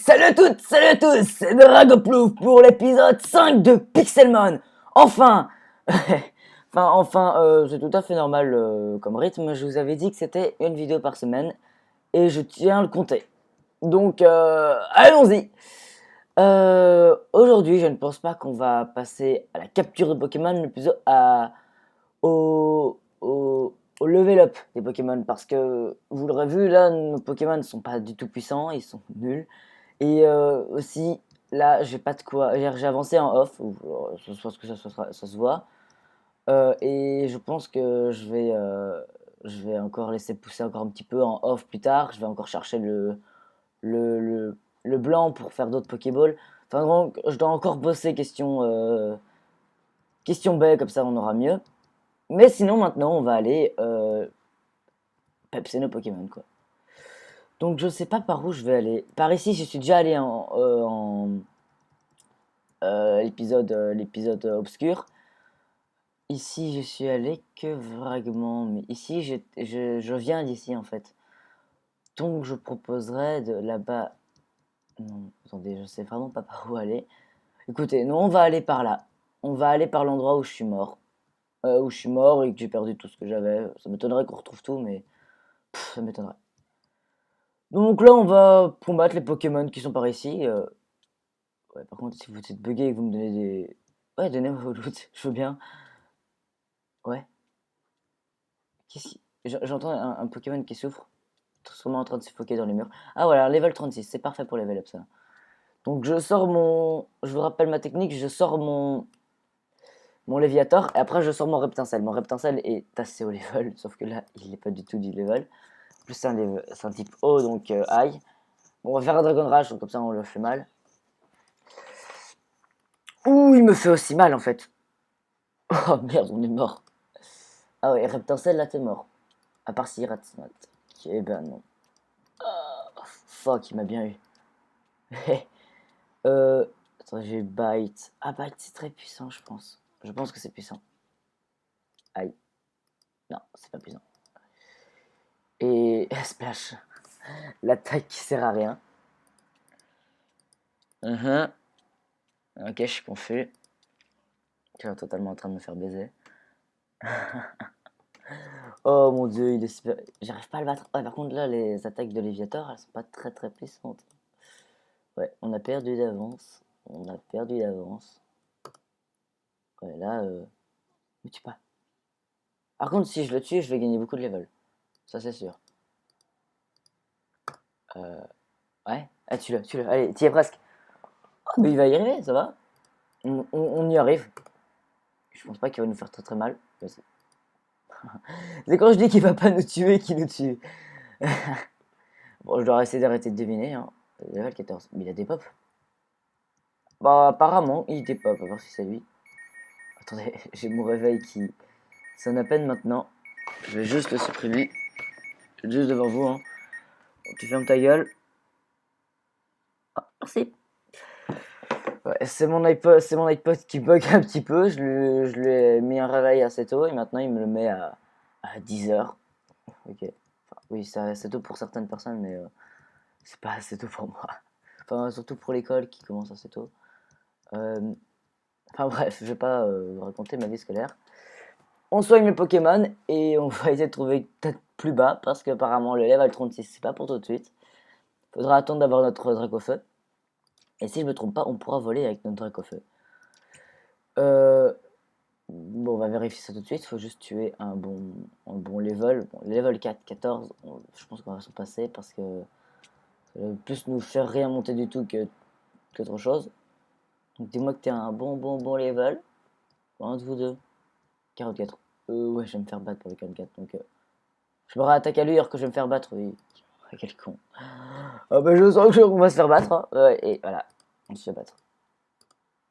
salut à toutes, salut à tous, c'est Dragoplouf pour l'épisode 5 de Pixelmon. Enfin, c'est tout à fait normal comme rythme. Je vous avais dit que c'était une vidéo par semaine et je tiens à le compter. Donc, allons-y. Aujourd'hui, je ne pense pas qu'on va passer à la capture de Pokémon, mais plutôt au level up des Pokémon, parce que vous l'aurez vu, là, nos Pokémon ne sont pas du tout puissants, ils sont nuls. Et aussi, là, j'ai pas de quoi. J'ai avancé en off, je pense que ça se voit. Et je pense que je vais encore laisser pousser encore un petit peu en off plus tard. Je vais encore chercher le, le, le blanc pour faire d'autres Pokéballs. Enfin, donc, je dois encore bosser question baie, comme ça on aura mieux. Mais sinon, maintenant, on va aller pepser nos Pokémon, quoi. Donc, je sais pas par où je vais aller. Par ici, je suis déjà allé l'épisode obscur. Ici, je suis allé que vaguement, mais ici, je viens d'ici en fait. Donc, je proposerais de là-bas. Non, attendez, je sais vraiment pas par où aller. Écoutez, nous, on va aller par là. On va aller par l'endroit où je suis mort. Où je suis mort et que j'ai perdu tout ce que j'avais. Ça m'étonnerait qu'on retrouve tout, mais ça m'étonnerait. Donc là, on va combattre les Pokémon qui sont par ici. Ouais, par contre, si vous êtes bugué et que vous me donnez des. Ouais, donnez-moi vos loot, je veux bien. Ouais. J'entends un Pokémon qui souffre, sûrement en train de suffoquer dans les murs. Ah voilà, level 36, c'est parfait pour level up ça. Donc je vous rappelle ma technique, je sors mon Léviator et après je sors mon Reptincelle. Mon Reptincelle est assez haut level, sauf que là il n'est pas du tout du level. En plus c'est un type haut donc aïe. Bon, on va faire un Dragon Rage, donc comme ça on le fait mal. Ouh, il me fait aussi mal en fait. Oh merde, on est mort. Ah ouais, Reptincelle là t'es mort. À part si Ratsmat. Eh ben non. Fuck, il m'a bien eu. Attends, j'ai Bite. Ah, Bite, c'est très puissant, je pense. Je pense que c'est puissant. Aïe. Non, c'est pas puissant. Et Splash. L'attaque qui sert à rien. Ok, je suis confus. Tu es totalement en train de me faire baiser. Oh mon dieu, il est super. J'arrive pas à le battre. Ouais, par contre, là, les attaques de Léviator, elles sont pas très très puissantes. Ouais, on a perdu d'avance. On a perdu d'avance. Ouais, là, me tue pas. Par contre, si je le tue, je vais gagner beaucoup de level. Ça, c'est sûr. Ouais. Ah, tue-le. Allez, t'y es presque. Oh, mais il va y arriver, ça va. On y arrive. Je pense pas qu'il va nous faire très très mal. C'est quand je dis qu'il va pas nous tuer qu'il nous tue. Bon, je dois essayer d'arrêter de deviner. Hein. Level 14. Mais il a des pops. Bah, apparemment, il des pops. On va voir si c'est lui. Attendez, j'ai mon réveil qui sonne à peine maintenant. Je vais juste le supprimer. Juste devant vous. Hein. Tu fermes ta gueule. Ah, merci. Ouais, c'est mon iPod qui bug un petit peu. Je lui ai mis un réveil assez tôt et maintenant il me le met à 10h. Ok. Enfin, oui, c'est assez tôt pour certaines personnes, mais c'est pas assez tôt pour moi. Enfin, surtout pour l'école qui commence assez tôt. Enfin bref, je vais pas vous raconter ma vie scolaire. On soigne mes Pokémon et on va essayer de trouver peut-être plus bas parce qu'apparemment le level 36 c'est pas pour tout de suite. Faudra attendre d'avoir notre Dracofeu. Et si je me trompe pas, on pourra voler avec notre Dracofeu. Bon, on va vérifier ça tout de suite. Il faut juste tuer un bon level. Bon, level 4, 14, je pense qu'on va s'en passer parce que ça va plus nous faire rien monter du tout qu'autre chose. Donc dis-moi que t'es un bon level. Un de vous deux. 44. Ouais, je vais me faire battre pour les 44. Donc, je me réattaque à lui alors que je vais me faire battre. Oui. Ah, quel con. Ah bah je sens qu'on va se faire battre. Hein. Et voilà. On se fait battre.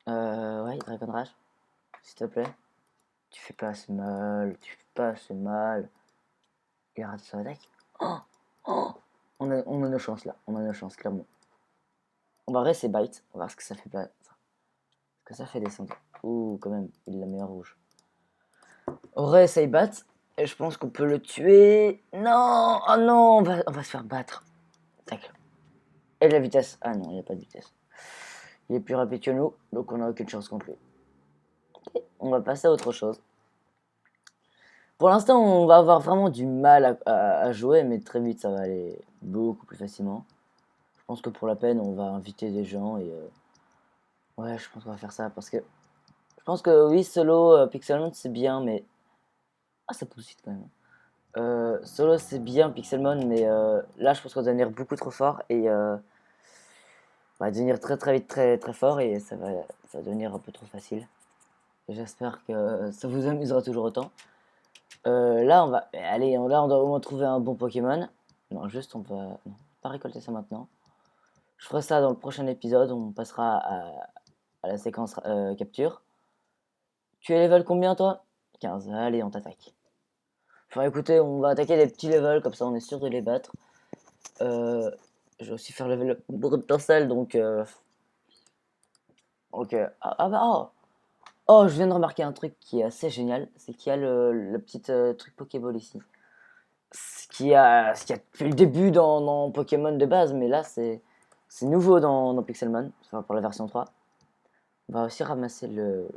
Ouais, Dragon Rage. S'il te plaît. Tu fais pas assez mal. Tu fais pas assez mal. Il rate sur l'attaque. Oh, on a nos chances là. On a nos chances, clairement. On va rester bite. On va voir ce que ça fait. Ce que ça fait descendre. Ouh, quand même. Il est la meilleure rouge. On réessaye battre. Et je pense qu'on peut le tuer. Non. Oh non. On va se faire battre. Tac. Et la vitesse. Ah non, il n'y a pas de vitesse. Il est plus rapide que nous, donc on n'a aucune chance contre lui. Ok, on va passer à autre chose. Pour l'instant, on va avoir vraiment du mal à jouer, mais très vite, ça va aller beaucoup plus facilement. Je pense que pour la peine, on va inviter des gens et... ouais, je pense qu'on va faire ça, parce que... Je pense que oui, solo, Pixelmon, c'est bien, mais... Ah, ça pousse vite quand même. Solo, c'est bien, Pixelmon, mais là, je pense qu'on va devenir beaucoup trop fort, et... on va devenir très très vite très très fort, et ça va devenir un peu trop facile. J'espère que ça vous amusera toujours autant. Là, on va... Allez, là, on doit au moins trouver un bon Pokémon. Non, juste, on va... Non, pas récolter ça maintenant. Je ferai ça dans le prochain épisode. On passera à la séquence capture. Tu es level combien, toi? 15. Allez, on t'attaque. Enfin, écoutez, on va attaquer les petits levels, comme ça, on est sûr de les battre. Je vais aussi faire level up beaucoup de Purcell, donc... Ok. Ah bah, oh! Oh, je viens de remarquer un truc qui est assez génial. C'est qu'il y a le petit truc Pokéball ici. Ce qui a depuis le début dans Pokémon de base, mais là c'est nouveau dans Pixelmon, enfin pour la version 3. On va aussi ramasser le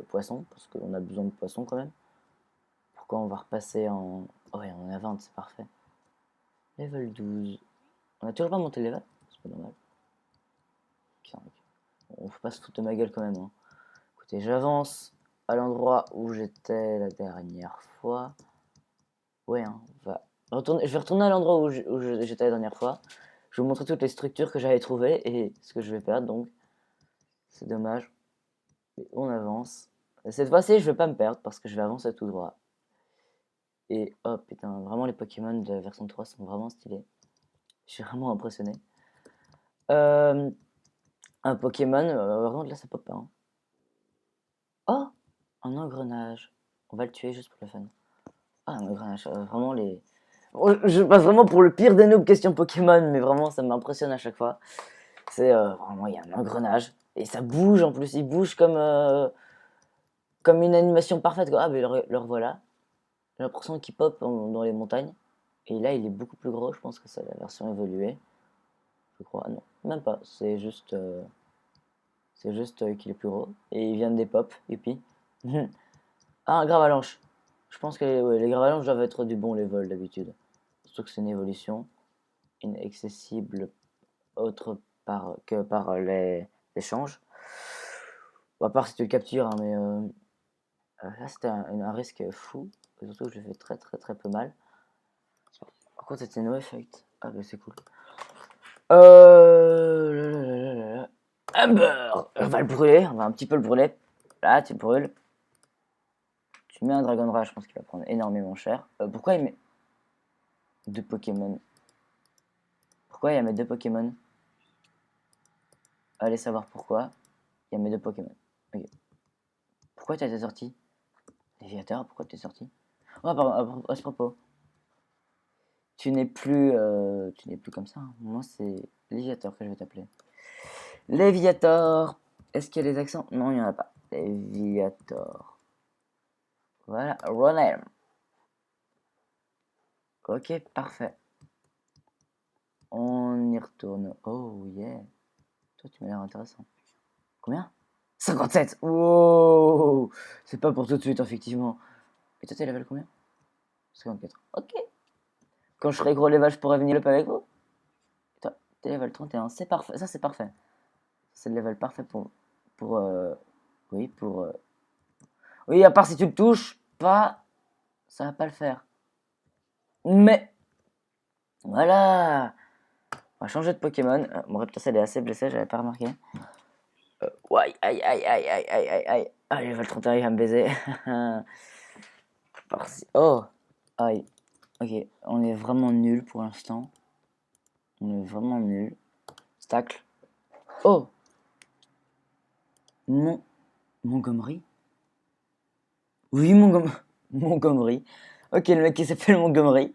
poisson, parce qu'on a besoin de poisson quand même. Pourquoi on va repasser en... Oh ouais, on est à 20, c'est parfait. Level 12. On a toujours pas monté le level? C'est pas normal. On faut pas se foutre de ma gueule quand même. Hein. Écoutez, j'avance à l'endroit où j'étais la dernière fois. Ouais, hein, je vais retourner à l'endroit où j'étais la dernière fois. Je vais vous montrer toutes les structures que j'avais trouvées et ce que je vais perdre, donc c'est dommage. Mais on avance. Et cette fois-ci, je vais pas me perdre parce que je vais avancer tout droit. Et oh putain, vraiment les Pokémon de la version 3 sont vraiment stylés. Je suis vraiment impressionné. Euh, un Pokémon, vraiment là ça pop pas. Hein. Oh, un engrenage. On va le tuer juste pour le fun. Ah, un engrenage, vraiment les... Oh, je passe vraiment pour le pire des noobs question Pokémon, mais vraiment ça m'impressionne à chaque fois. C'est vraiment, il y a un engrenage. Et ça bouge en plus, il bouge comme une animation parfaite. Quoi. Ah, mais le revoilà. J'ai l'impression qu'il pop dans les montagnes. Et là, il est beaucoup plus gros. Je pense que c'est la version évoluée. Je crois. Non, même pas. C'est juste qu'il est plus gros. Et il vient des pop. Et puis. Ah, un Gravalanche. Je pense que ouais, les Gravalanches doivent être du bon level d'habitude. Surtout que c'est une évolution. Inaccessible autre que par l'échange. Bon, à part si tu le captures, hein, mais là c'était un risque fou. Et surtout que je fais très très très peu mal. Par contre c'était no effect. Ah bah c'est cool. Amber, on va le brûler, on va un petit peu le brûler. Là tu le brûles. Tu mets un Dragon Rage, je pense qu'il va prendre énormément cher. Pourquoi il met deux Pokémon? Pourquoi il y a mes deux Pokémon? Allez savoir pourquoi. Il y a mes deux Pokémon. Ok. Pourquoi tu été sorti? Léviateur, pourquoi tu es sorti? Oh pardon, à ce propos. Tu n'es plus comme ça. Hein. Moi, c'est Léviator que je vais t'appeler. Léviator. Est-ce qu'il y a des accents? Non, il n'y en a pas. Léviator. Voilà, Ronem. Ok, parfait. On y retourne. Oh yeah. Toi, tu m'as l'air intéressant. Combien? 57. Wow. C'est pas pour tout de suite, effectivement. Et toi, t'es level combien? 54. Ok. Quand je serai gros level, je pourrai venir up avec vous. Et toi, t'es level 31. C'est parfait. Ça, c'est parfait. C'est le level parfait pour oui, pour oui, à part si tu le touches pas, ça va pas le faire. Mais voilà, on va changer de Pokémon. Mon Reptos elle est assez blessé, j'avais pas remarqué. Ouais, aïe, aïe, aïe, aïe, aïe, aïe, aïe. Ah, level 31, il va me baiser. Oh, aïe. Ok, on est vraiment nul pour l'instant. On est vraiment nul. Stacle. Oh, Montgomery. Oui, Montgomery. Ok, le mec qui s'appelle Montgomery.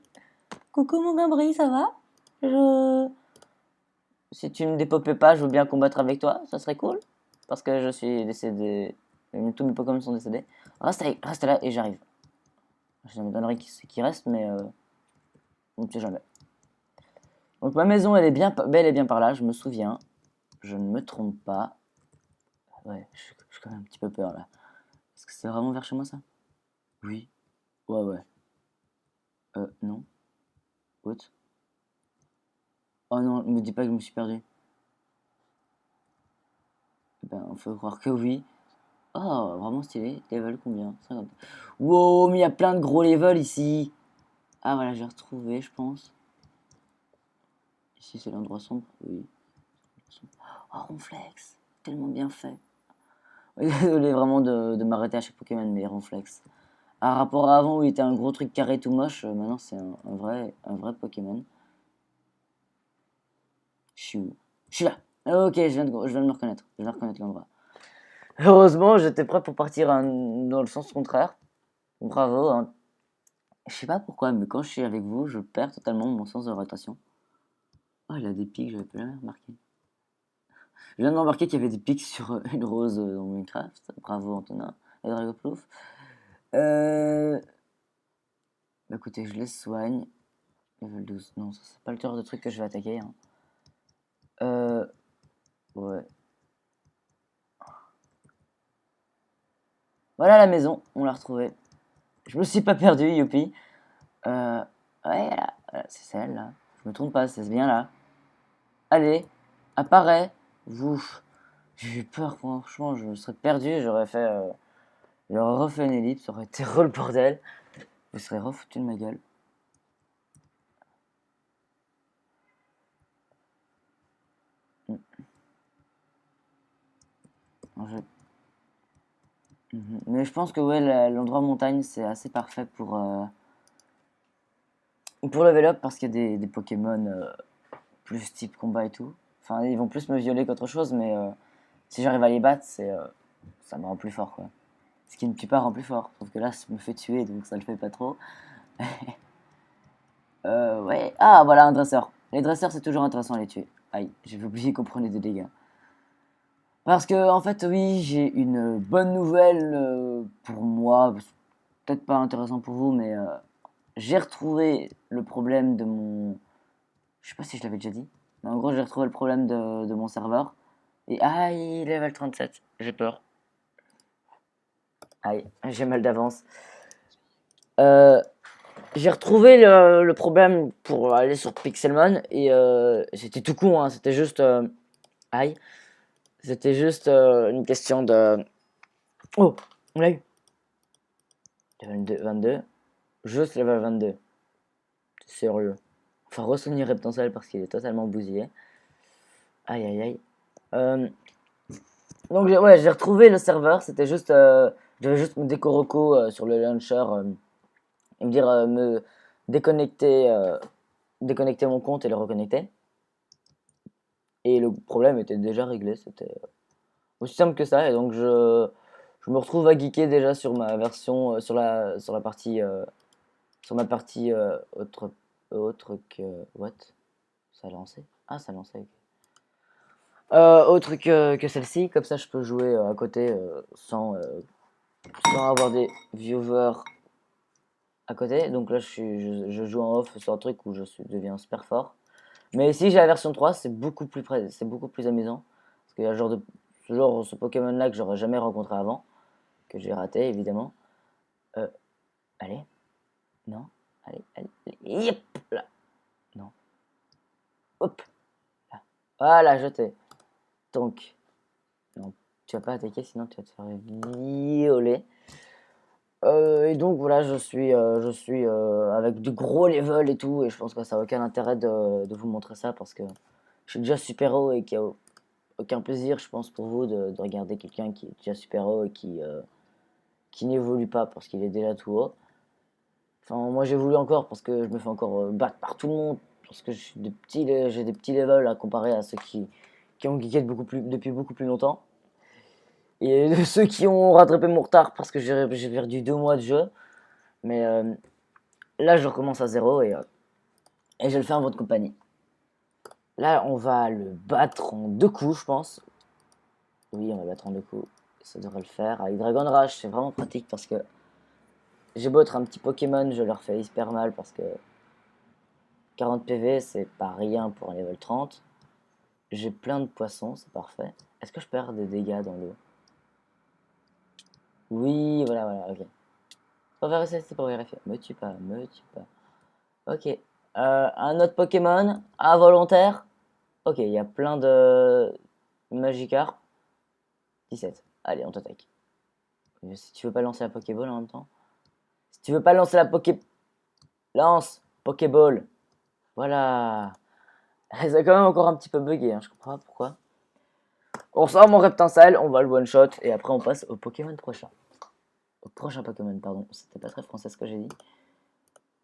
Coucou Montgomery, ça va? Je... Si tu ne dépopais pas, je veux bien combattre avec toi, ça serait cool. Parce que je suis décédé. Tous mes Pokémon sont décédés. Reste là et j'arrive. Je me donnerai qui reste, mais on ne sait jamais. Donc ma maison, elle est bien, belle et bien par là, je me souviens. Je ne me trompe pas. Ouais, je suis quand même un petit peu peur là. Est-ce que c'est vraiment vers chez moi ça? Oui. Ouais, ouais. Non. What? Oh non, me dis pas que je me suis perdu. Eh ben, faut croire que oui. Oh, vraiment stylé. Level combien? 50. Wow, mais il y a plein de gros levels ici. Ah voilà, j'ai retrouvé, je pense. Ici, c'est l'endroit sombre. Oui. Oh, Ronflex. Tellement bien fait. Oui, désolé vraiment de m'arrêter à chaque Pokémon, mais Ronflex. Par rapport à avant où il était un gros truc carré tout moche, maintenant c'est un vrai Pokémon. Je suis où? Je suis là. Ok, je viens de me reconnaître. Je viens de reconnaître l'endroit. Heureusement, j'étais prêt pour partir dans le sens contraire. Bravo, hein. Je sais pas pourquoi, mais quand je suis avec vous, je perds totalement mon sens de rotation. Oh, il a des pics, j'avais pas jamais remarqué. Je viens de remarquer qu'il y avait des pics sur une rose dans Minecraft. Bravo, Antonin et Dragoplouf. Bah écoutez, je les soigne. Level 12. Non, ça c'est pas le genre de truc que je vais attaquer. Hein. Euh, ouais. Voilà la maison, on l'a retrouvée. Je me suis pas perdu, youpi. Ouais, voilà, c'est celle là. Je me trompe pas, c'est bien là. Allez, apparaît. Vous. J'ai eu peur, franchement, je serais perdu, j'aurais refait une ellipse, ça aurait été re le bordel. Je serais refoutu de ma gueule. Mm. Mais je pense que ouais, l'endroit montagne, c'est assez parfait pour level up parce qu'il y a des Pokémon plus type combat et tout. Enfin, ils vont plus me violer qu'autre chose, mais si j'arrive à les battre, ça me rend plus fort, quoi. Ce qui ne tue pas rend plus fort. Sauf que là, ça me fait tuer, donc ça le fait pas trop. Ouais. Ah, voilà, un dresseur. Les dresseurs, c'est toujours intéressant à les tuer. Aïe, j'avais oublié qu'on prenait des dégâts. Parce que, en fait, oui, j'ai une bonne nouvelle pour moi. Peut-être pas intéressant pour vous, mais j'ai retrouvé le problème de mon... Je sais pas si je l'avais déjà dit. Mais en gros, j'ai retrouvé le problème de mon serveur. Et aïe, level 37. J'ai peur. Aïe, j'ai mal d'avance. Euh, j'ai retrouvé le problème pour aller sur Pixelmon. Et c'était tout con, hein. C'était juste... aïe. C'était juste une question de... Oh, on l'a eu. Level 22. Juste level 22. Sérieux. Enfin, re-soigner Reptensel parce qu'il est totalement bousillé. Aïe, aïe, aïe. Euh, donc, ouais, j'ai retrouvé le serveur. C'était juste... j'avais juste mon Decoroco sur le launcher. Et me dire... me déconnecter... déconnecter mon compte et le reconnecter. Et le problème était déjà réglé. C'était aussi simple que ça. Et donc, je me retrouve à geeker déjà sur ma version... sur la partie... sur ma partie autre que... What? Ça a lancé? Ah, ça a lancé, ok. Autre que celle-ci, comme ça je peux jouer à côté sans avoir des viewers à côté. Donc là je joue en off sur un truc où deviens super fort. Mais si j'ai la version 3, c'est beaucoup plus amusant. Parce qu'il y a ce Pokémon là que j'aurais jamais rencontré avant, que j'ai raté évidemment. Euh, allez, non, allez, yep, là, non, hop, là, voilà, jeté. Donc, non, tu vas pas attaquer sinon tu vas te faire violer. Et donc voilà, je suis avec de gros levels et tout, et je pense que ça n'a aucun intérêt de vous montrer ça parce que je suis déjà super haut et qu'il n'y a aucun plaisir, je pense, pour vous de regarder quelqu'un qui est déjà super haut et qui n'évolue pas parce qu'il est déjà tout haut. Enfin, moi j'évolue encore parce que je me fais encore battre par tout le monde, parce que j'ai des petits levels à comparer à ceux qui ont geeké depuis beaucoup plus longtemps. Et de ceux qui ont rattrapé mon retard parce que j'ai perdu 2 mois de jeu. Mais là, je recommence à zéro et je le fais en votre compagnie. Là, on va le battre en 2 coups, je pense. Oui, on va le battre en 2 coups. Ça devrait le faire. Avec Dragon Rage, c'est vraiment pratique parce que j'ai beau être un petit Pokémon, je leur fais hyper mal parce que 40 PV, c'est pas rien pour un level 30. J'ai plein de poissons, c'est parfait. Est-ce que je perds des dégâts dans l'eau? Oui, voilà, ok. Pour vérifier, c'est pour vérifier. Me tue pas, me tue pas. Ok. Un autre Pokémon, involontaire. Ok, il y a plein de Magikarp. 17. Allez, on t'attaque. Si tu veux pas lancer la Pokéball en même temps. Si tu veux pas lancer la Poké... Lance Pokéball. Voilà. Ça a quand même encore un petit peu bugué, hein, je comprends pas pourquoi. On sort mon Reptincelle, on va le one shot et après on passe au Pokémon prochain. Au prochain Pokémon, pardon. C'était pas très français ce que j'ai dit.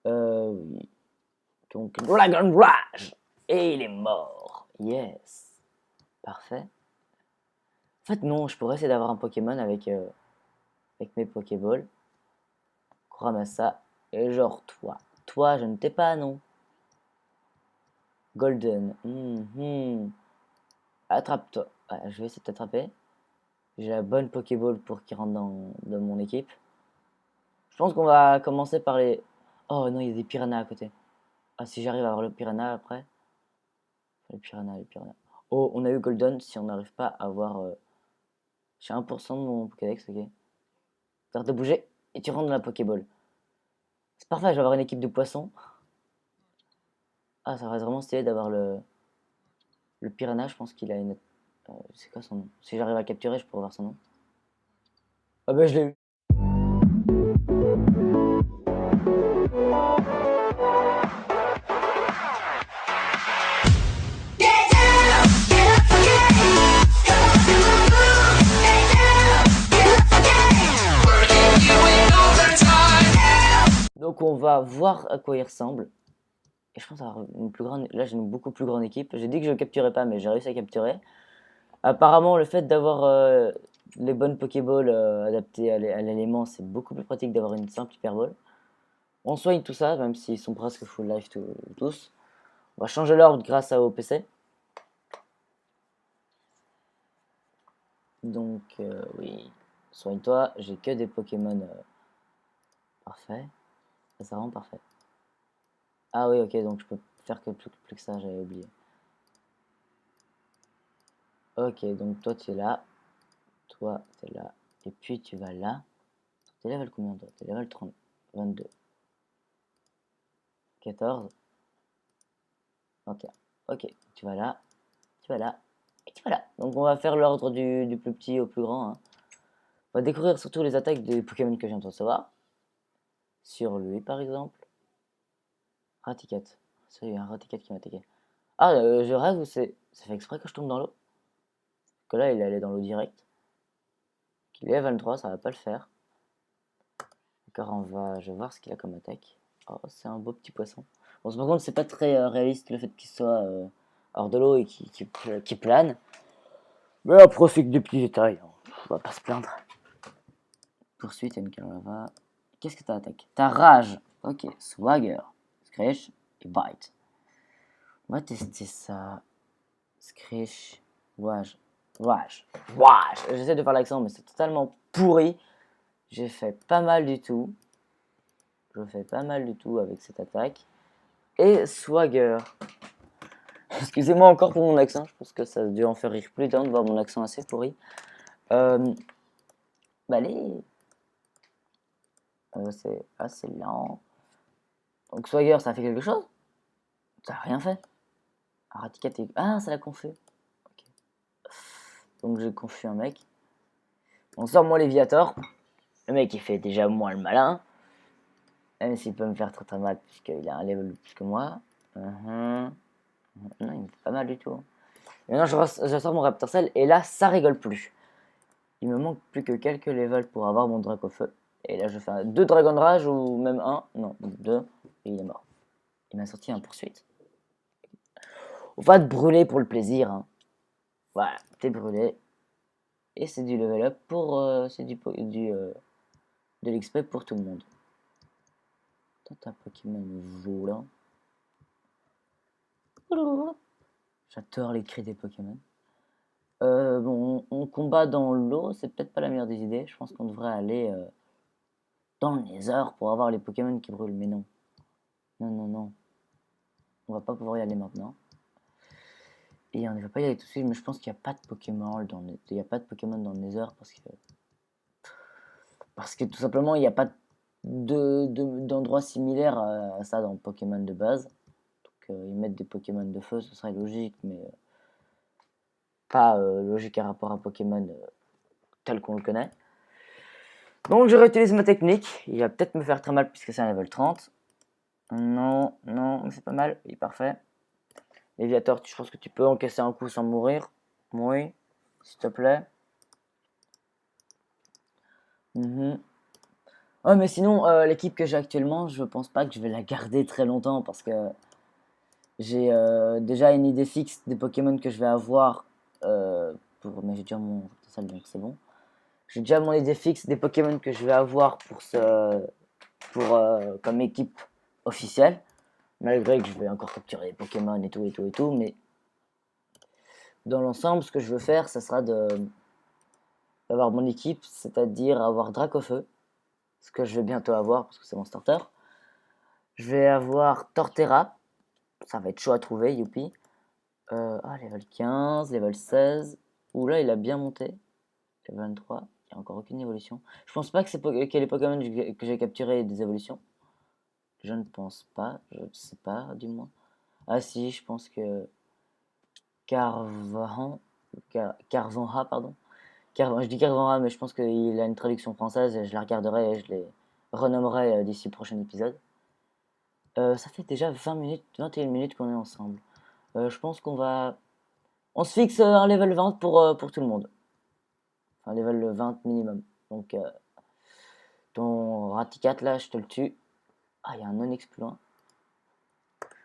Oui. Donc Dragon Rage. Et il est mort. Yes. Parfait. En fait non, je pourrais essayer d'avoir un Pokémon avec mes Pokéballs. On ramasse ça. Et genre toi. Toi, je ne t'ai pas, non. Golden. Attrape-toi. Ouais, je vais essayer de t'attraper. J'ai la bonne Pokéball pour qu'il rentre dans mon équipe. Je pense qu'on va commencer par les... Oh non, il y a des piranhas à côté. Ah, si j'arrive à avoir le piranha après. Les piranhas, les piranhas. Oh, on a eu Golden si on n'arrive pas à avoir... J'ai 1% de mon Pokédex, ok. T'arrêtes de bouger et tu rentres dans la Pokéball. C'est parfait, je vais avoir une équipe de poissons. Ah, ça va être vraiment stylé d'avoir le piranha. Je pense qu'il a une... c'est quoi son nom? Si j'arrive à le capturer, je pourrais voir son nom. Ah bah je l'ai eu. Donc on va voir à quoi il ressemble. Et je pense avoir une plus grande... Là j'ai une beaucoup plus grande équipe. J'ai dit que je ne le capturais pas, mais j'ai réussi à capturer. Apparemment le fait d'avoir les bonnes Pokéballs adaptées à l'élément, c'est beaucoup plus pratique d'avoir une simple Hyperball. On soigne tout ça, même s'ils sont presque full life tous. On va changer l'ordre grâce à OPC. Donc oui, soigne-toi, j'ai que des Pokémon parfaits. C'est vraiment parfait. Ah oui, ok, donc je peux faire que plus que ça, j'avais oublié. Ok, donc toi tu es là, toi tu es là, et puis tu vas là. T'es level combien toi? T'es level 30, 22, 14, 21. Ok, tu vas là, tu vas là, et tu vas là. Donc on va faire l'ordre du plus petit au plus grand, hein. On va découvrir surtout les attaques des Pokémon que je viens de recevoir. Sur lui par exemple. Raticat. C'est un Raticat qui m'a attaqué. Ah, je rêve ou c'est fait exprès que je tombe dans l'eau? Que là, il est allé dans l'eau direct. Il est à 23, ça va pas le faire. D'accord, je vais voir ce qu'il a comme attaque. Oh, c'est un beau petit poisson. Bon, par contre, c'est pas très réaliste le fait qu'il soit hors de l'eau et qu'il plane. Mais on profite du petit détail, hein. On va pas se plaindre. Poursuite, Enkalava. Qu'est-ce que t'as attaque? T'as rage. Ok, swagger, scratch et bite. On va tester ça. Scratch, wage, wage, wage. J'essaie de faire l'accent, mais c'est totalement pourri. J'ai fait pas mal du tout. Je fais pas mal du tout avec cette attaque. Et swagger. Excusez-moi encore pour mon accent. Je pense que ça a dû en faire rire plus d'un de voir mon accent assez pourri. Bah allez. C'est assez lent. Donc swagger, ça fait quelque chose? Ça a rien fait. Raticat et... Ah, ça l'a confus. Okay. Donc j'ai confus un mec. On sort mon Léviator. Le mec il fait déjà moins le malin. Même s'il peut me faire très mal puisqu'il a un level de plus que moi. Non, il me fait pas mal du tout. Maintenant je sors mon Raptor Cell et là ça rigole plus. Il me manque plus que quelques levels pour avoir mon Drac au feu. Et là je fais 2 Dragon Rage ou même un. Non, 2. Et il est mort. Il m'a sorti un poursuite. On va te brûler pour le plaisir, hein. Voilà, t'es brûlé. Et c'est du level up pour... c'est de l'XP pour tout le monde. Toi t'as un Pokémon volant. J'adore les cris des Pokémon. Bon, on combat dans l'eau, c'est peut-être pas la meilleure des idées. Je pense qu'on devrait aller dans le Nether pour avoir les Pokémon qui brûlent. Mais non. Non. On va pas pouvoir y aller maintenant. Et on ne va pas y aller tout de suite, mais je pense qu'il n'y a pas de Pokémon dans il y a pas de Pokémon dans le Nether parce que tout simplement il n'y a pas d'endroit similaire à ça dans Pokémon de base. Donc ils mettent des Pokémon de feu, ce serait logique, mais pas logique à rapport à Pokémon tel qu'on le connaît. Donc je réutilise ma technique. Il va peut-être me faire très mal puisque c'est un level 30. Non, non, c'est pas mal. Il est parfait. Léviator, je pense que tu peux encaisser un coup sans mourir. Oui, s'il te plaît. Ouais, mais sinon, l'équipe que j'ai actuellement, je pense pas que je vais la garder très longtemps parce que j'ai déjà une idée fixe des Pokémon que je vais avoir. Mais j'ai déjà mon salle donc c'est bon. J'ai déjà mon idée fixe des Pokémon que je vais avoir comme équipe officielle. Malgré que je vais encore capturer des Pokémon et tout et tout et tout, mais dans l'ensemble, ce que je veux faire, ça sera d'avoir mon équipe, c'est-à-dire avoir Dracofeu, ce que je vais bientôt avoir parce que c'est mon starter. Je vais avoir Torterra, ça va être chaud à trouver, youpi. Level 15, level 16. Ouh là, il a bien monté. Level 23, il n'y a encore aucune évolution. Je pense pas que les Pokémon que j'ai capturés aient des évolutions. Je ne pense pas, je ne sais pas, du moins. Ah si, je pense que Carvanha, pardon. Je dis Carvanha, mais je pense qu'il a une traduction française et je la regarderai et je les renommerai d'ici le prochain épisode. Ça fait déjà 20 minutes, 21 minutes qu'on est ensemble. Je pense on se fixe un level 20 pour tout le monde. Enfin, level 20 minimum. Donc, ton Raticat là, je te le tue. Ah, il y a un Onyx plus loin.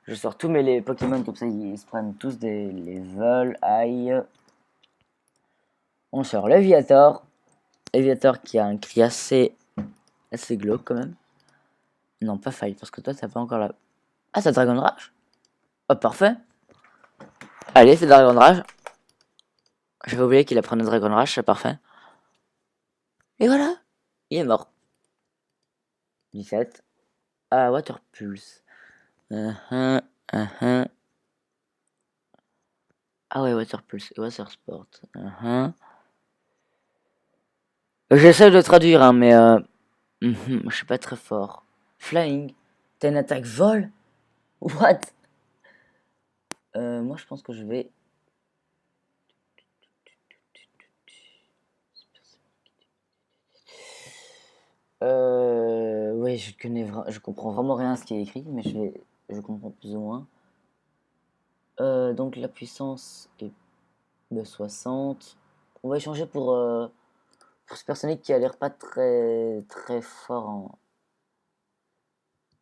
Je sors tous mes Pokémon comme ça, ils se prennent tous des levels. Aïe. On sort Léviator. Léviator qui a un cri assez glauque quand même. Non, pas Faille, parce que toi, t'as pas encore la. Ah, t'as Dragon Rage. Oh, parfait. Allez, c'est Dragon Rage. J'avais oublié qu'il apprenait Dragon Rage, c'est parfait. Et voilà, il est mort. 17. Ah, Water Pulse. Uh-huh, uh-huh. Ah ouais, Water Pulse et Water Sport. J'essaie de traduire, hein, mais je suis pas très fort. Flying. T'as une attaque vol? What? Moi, je pense que je vais. Oui, je comprends vraiment rien à ce qui est écrit, mais je comprends plus ou moins. Donc la puissance est de 60. On va échanger pour ce personnage qui a l'air pas très très fort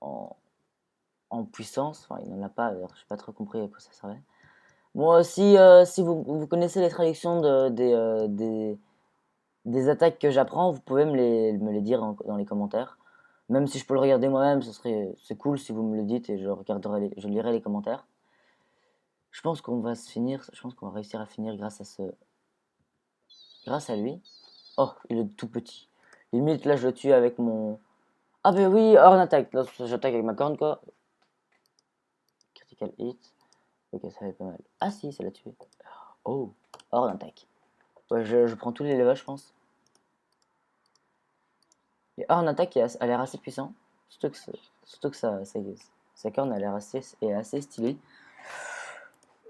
en, en puissance. Enfin, il n'en a pas, alors j'ai pas trop compris à quoi ça servait. Bon, si vous connaissez les traductions des attaques que j'apprends, vous pouvez me les dire dans les commentaires. Même si je peux le regarder moi-même, c'est cool si vous me le dites et je lirai les commentaires. Je pense qu'on va réussir à finir grâce à lui. Oh, il est tout petit. Limite, là, je le tue avec mon. Ah, ben oui, hors attaque. Là, j'attaque avec ma corne, quoi. Critical hit. Ok, ça va être pas mal. Ah, si, ça l'a tué. Oh, hors attaque. Ouais, je prends tous les levels, je pense. Et hors attaque a l'air assez puissant. Surtout que sa corne a l'air assez stylée.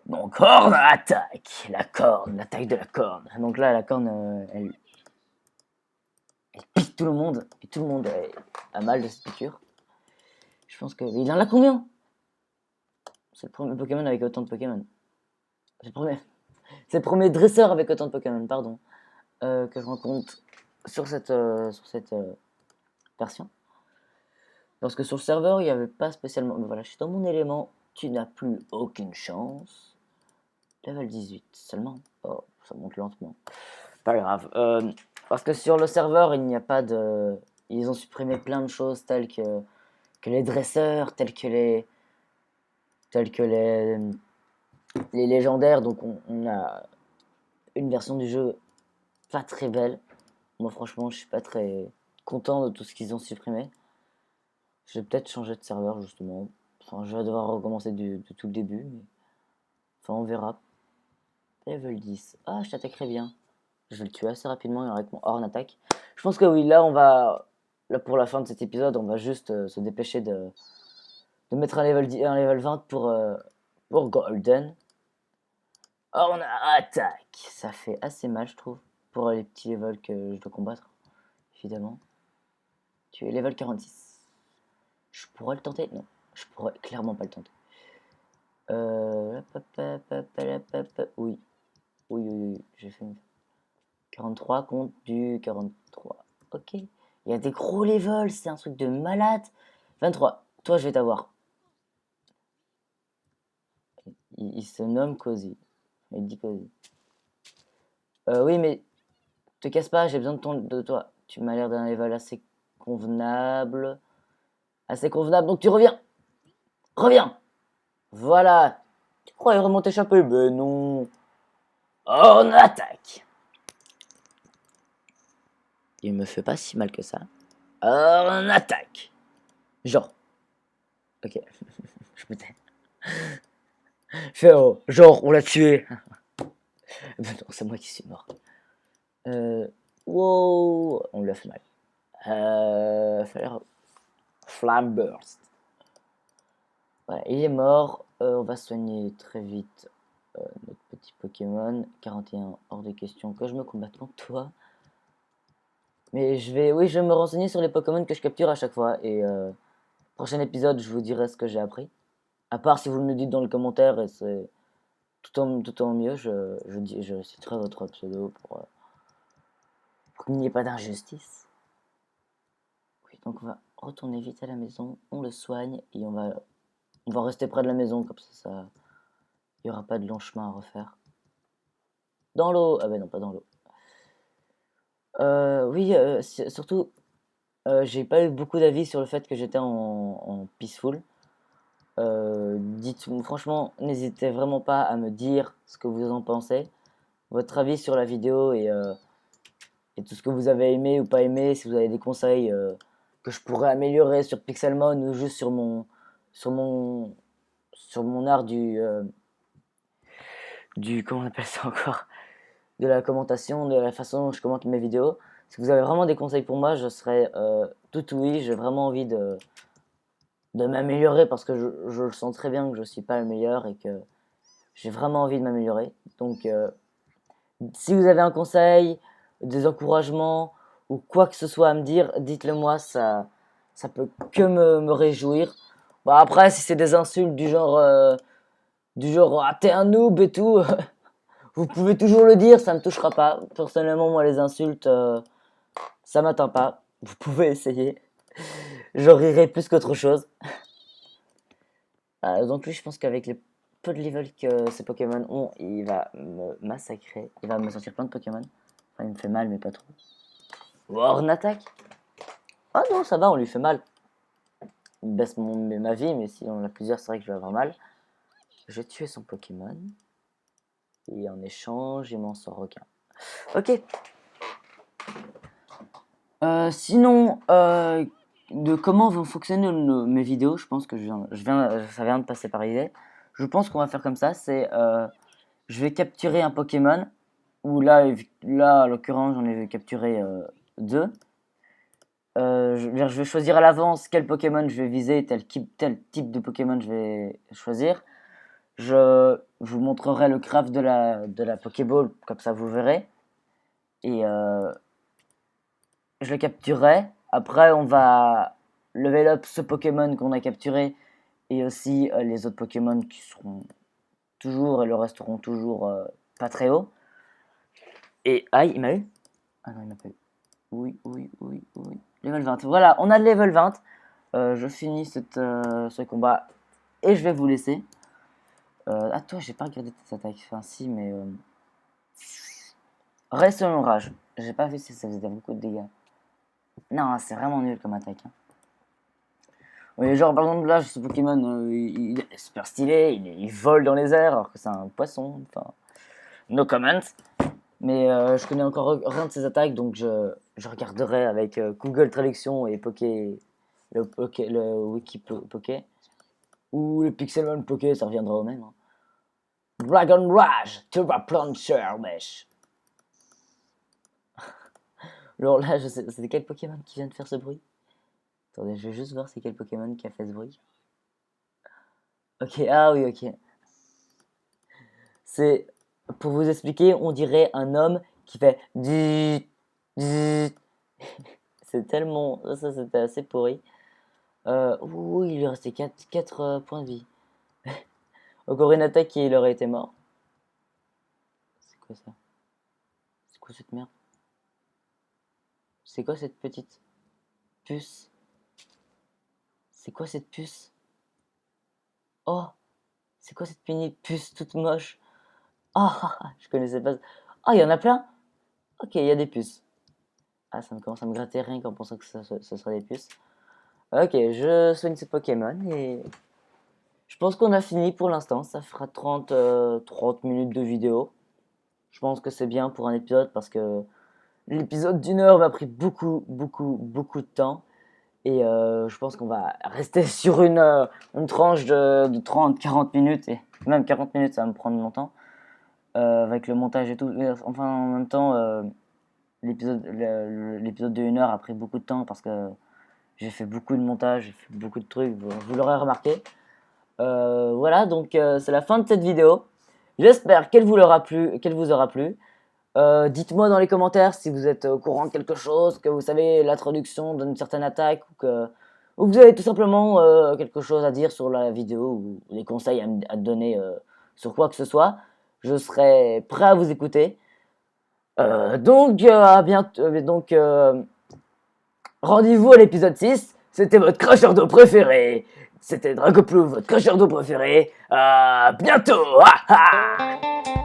Donc, corne attaque. La corne, l'attaque de la corne. Donc là, la corne, elle pique tout le monde. Et tout le monde a mal de cette piqûre. Je pense que. Il en a combien? C'est le premier Pokémon avec autant de Pokémon. C'est le premier. C'est le premier dresseur avec autant de Pokémon, pardon. Que je rencontre sur cette version. Parce que sur le serveur, il n'y avait pas spécialement. Mais voilà, je suis dans mon élément. Tu n'as plus aucune chance. Level 18 seulement. Oh, ça monte lentement. Pas grave. Parce que sur le serveur, il n'y a pas de. Ils ont supprimé plein de choses telles que les dresseurs, tels que les légendaires. Donc on a une version du jeu pas très belle. Moi, franchement, je suis pas très content de tout ce qu'ils ont supprimé. Je vais peut-être changer de serveur, justement. Enfin, je vais devoir recommencer de tout le début, mais... Enfin, on verra. Level 10. Ah, je t'attaquerai bien. Je vais le tuer assez rapidement avec mon horn attaque. Je pense que oui, là, on va... Là, pour la fin de cet épisode, on va juste se dépêcher de mettre un level 20 pour Golden. Horn attaque. Ça fait assez mal, je trouve, pour les petits levels que je dois combattre, évidemment. Tu es level 46. Je pourrais le tenter? Non, je pourrais clairement pas le tenter. Oui. Oui, j'ai fait une 43 contre du 43. Ok. Il y a des gros levels, c'est un truc de malade. 23. Toi, je vais t'avoir. Il se nomme Cozy. Il dit Cozy. Oui, mais te casse pas, j'ai besoin de toi. Tu m'as l'air d'un level assez convenable. Assez convenable, donc tu reviens. Reviens. Voilà. Tu croyais vraiment t'échapper? Ben non. On attaque. Il me fait pas si mal que ça. On attaque. Genre. Ok. Je me tais. Fais oh, genre, on l'a tué. Ben non, c'est moi qui suis mort. Wow, on lui a fait mal. Faire Flame Burst. Voilà, il est mort. On va soigner très vite notre petit Pokémon. 41, hors de question que je me combatte contre toi. Mais oui, je vais me renseigner sur les Pokémon que je capture à chaque fois. Et prochain épisode, je vous dirai ce que j'ai appris. À part si vous me le dites dans le commentaire, et c'est tout en mieux, je citerai votre pseudo pour qu'il n'y ait pas d'injustice. Oui, donc on va retourner vite à la maison, on le soigne et on va rester près de la maison, comme ça il n'y aura pas de long chemin à refaire. Dans l'eau! Ah ben non, pas dans l'eau. Oui, surtout, j'ai pas eu beaucoup d'avis sur le fait que j'étais en peaceful. Franchement, n'hésitez vraiment pas à me dire ce que vous en pensez, votre avis sur la vidéo et tout ce que vous avez aimé ou pas aimé, si vous avez des conseils que je pourrais améliorer sur Pixelmon ou juste sur mon, sur mon art comment on appelle ça encore, de la commentation, de la façon dont je commente mes vidéos. Si vous avez vraiment des conseils pour moi, je serais tout oui. J'ai vraiment envie de m'améliorer parce que je le sens très bien que je suis pas le meilleur et que j'ai vraiment envie de m'améliorer. Donc, si vous avez un conseil, des encouragements ou quoi que ce soit à me dire, dites-le moi, ça peut que me réjouir. Bon, après, si c'est des insultes du genre ah, t'es un noob et tout, vous pouvez toujours le dire, ça me touchera pas. Personnellement, moi, les insultes, ça m'atteint pas. Vous pouvez essayer. Je rirai plus qu'autre chose. Donc lui, je pense qu'avec les peu de level que ces Pokémon ont, il va me massacrer. Il va me sortir plein de Pokémon. Enfin, il me fait mal, mais pas trop. Warn attaque. Ah non, ça va, on lui fait mal. Il baisse ma vie, mais si on en a plusieurs, c'est vrai que je vais avoir mal. Je vais tuer son Pokémon. Et en échange, il m'en sort aucun. Ok. Sinon, de comment vont fonctionner mes vidéos, je pense que ça vient de passer par idée. Je pense qu'on va faire comme ça, c'est je vais capturer un Pokémon, ou là en l'occurrence j'en ai capturé deux. Je vais choisir à l'avance quel Pokémon je vais viser, tel type de Pokémon je vais choisir. Je vous montrerai le craft de la Pokéball, comme ça vous verrez. Et je le capturerai. Après, on va level up ce Pokémon qu'on a capturé et aussi les autres Pokémon qui seront toujours et le resteront toujours pas très haut. Et aïe, il m'a eu? Ah non, il m'a pas eu. Oui. Level 20. Voilà, on a le level 20. Je finis ce combat et je vais vous laisser. Ah, toi, j'ai pas regardé tes attaques. Enfin, si, mais. Reste en rage. J'ai pas vu si ça faisait beaucoup de dégâts. Non, c'est vraiment nul comme attaque. Hein. Oui, genre, par exemple, là, ce Pokémon, il est super stylé, il vole dans les airs, alors que c'est un poisson. Enfin, no comment. Mais je connais encore rien de ses attaques, donc je regarderai avec Google Traduction et le wiki Poké. ou le Pixelmon Poké, ça reviendra au même. Hein. Dragon Rage, tu vas plancher, wesh. Alors là, je sais, c'est quel Pokémon qui vient de faire ce bruit? Attendez, je vais juste voir c'est quel Pokémon qui a fait ce bruit. Ok, ah oui, ok. C'est, pour vous expliquer, on dirait un homme qui fait dit. C'est tellement, ça c'était assez pourri. Ouh, il lui restait 4 points de vie. Encore une attaque et il aurait été mort. C'est quoi ça? C'est quoi cette merde? C'est quoi cette petite puce? C'est quoi cette puce? Oh, c'est quoi cette mini puce toute moche? Ah, je connaissais pas. Ah, il y en a plein? Ok, il y a des puces. Ah, ça me commence à me gratter rien qu'en pensant que ce serait des puces. Ok, je soigne ce Pokémon et je pense qu'on a fini pour l'instant. Ça fera 30 minutes de vidéo. Je pense que c'est bien pour un épisode parce que l'épisode d'une heure m'a pris beaucoup de temps. Et je pense qu'on va rester sur une tranche de 30-40 minutes. Et même 40 minutes, ça va me prendre longtemps. Avec le montage et tout. Mais, enfin, en même temps, l'épisode de 1 heure a pris beaucoup de temps parce que j'ai fait beaucoup de montage, j'ai fait beaucoup de trucs. Vous l'aurez remarqué. Voilà, donc c'est la fin de cette vidéo. J'espère qu'elle vous aura plu. Dites-moi dans les commentaires si vous êtes au courant de quelque chose, que vous savez l'introduction d'une certaine attaque ou que vous avez tout simplement quelque chose à dire sur la vidéo ou des conseils à donner sur quoi que ce soit. Je serai prêt à vous écouter. Donc, à bientôt. Rendez-vous à l'épisode 6. C'était votre cracheur d'eau préféré. C'était Dragoplouf, votre cracheur d'eau préféré. À bientôt. Ah, ah.